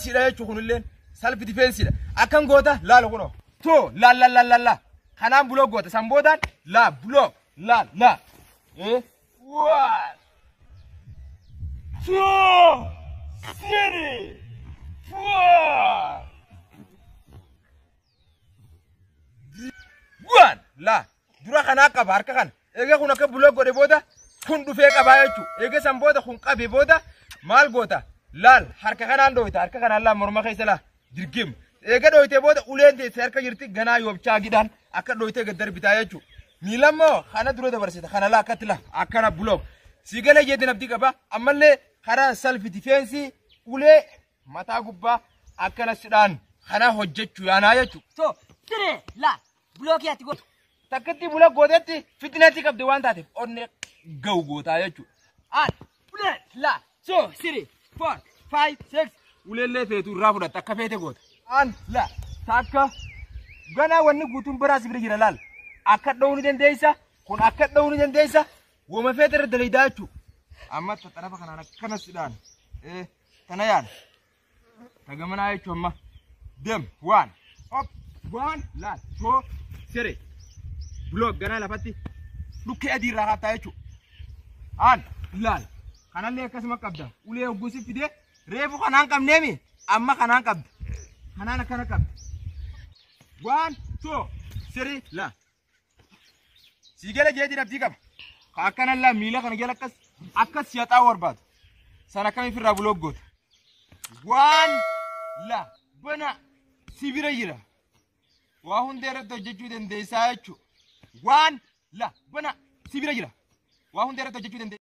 difeensiidha jechuun kunilleen salphi difeensiidha. Akkan goota laala kunoo. To la. Kanaan buloo goota san boodaan la buloo la. One. Two. Three. Four. One. La. Dura kana qaba harka kan. Egaa kun akka buloo godhe booda kun dhufee qabaa jechuudha. Egaa san booda kun qabee booda maal goota? Laal harka kanaan dhoowwita harka kanaan laa morma keessa laa dirgim. Egaa dhoowwitee booda uleen teessee harka jirti ganaa yoobchaa gidaan akka dhoowwitee gad darbitaa jechuudha. Miilammoo kana dura dabarsita kana laa akkatti laa akkana buloo. Sigalee jeetiin abdii qaba ammallee karaa salphi difeensi ulee mataa gubbaa akkana sidhaan kana hojjechuu yaanaa jechuudha. To siree laa buloo kiyyaatti gootu. Takkatti buloo gootetti fitneetti qabde waan taateef onne ga'u gootaa jechuudha. An ulee laa so siree 4 5 6 uleellee feetu irraa fudhatta akka feete goota. An la takka ganaa wanni guutuun biraas bira jira laal. Akka dha'uu ni dandeessa kun akka dha'uu ni dandeessa wama feete irra daleedaa jechuudha. Amma xarafa kanaan akkana sidhaan kana yaada. Tagamanaa jechuun amma dem waan hop waan laal so siree buloo ganaa lafatti dhukkee adii irraa haataa jechuudha. An laal kanallee akkasuma qabda ulee hogguusi fidee reefu kanaan qabneemi amma kanaan qabda kanaan akkana qabda. One two three la sigala jeetiin abdii qaba akkana laa miila kana jala akkas siyaxaa barbaadu sana kamiif irraa buloo goota. One la bana sibira jira waa hundee irratti hojjechuu dandeessaa jechuudha. One la bana sibira jira waa hundee irratti hojjechuu dandeessaa.